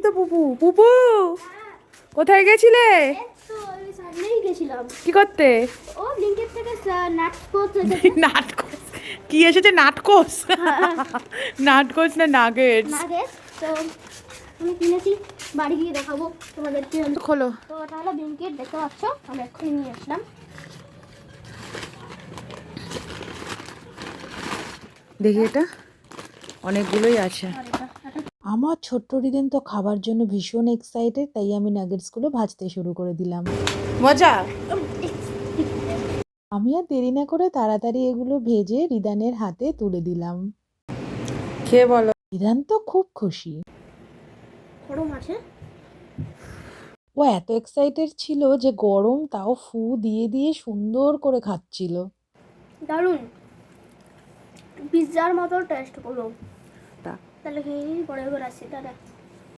তো পুপু পুপু কোথায় গেছিলে? কি করতে? নাটকোস কি এসেছে? নাটকোস নাটকোস না নাগেটস? তো আমি কিনেছি, বাড়ি গিয়ে দেখাবো তোমাদেরকে। খোলো। তো ওটা হলো ব্লিঙ্কিট, দেখতে পাচ্ছ আমি এক্ষুনি নিয়ে আসলাম। দেখি এটা অনেকগুলোই আছে। আমার ছোট্ট রিদেন তো খাবার জন্য ভীষণ এক্সাইটেড, তাই আমি নাগেটসগুলো ভাজতে শুরু করে দিলাম। মজা। আমি আর দেরি না করে তাড়াতাড়ি এগুলো ভেজে রিদানের হাতে তুলে দিলাম। খেয়ে বলো। রিদান তো খুব খুশি। গরম আছে। ও এত এক্সাইটেড ছিল যে গরম তাও ফু দিয়ে দিয়ে সুন্দর করে খাচ্ছিল। দারুণ, পিৎজার মতো টেস্ট করো। তাহলে খেয়ে পরে এবার আসছি, দাদা।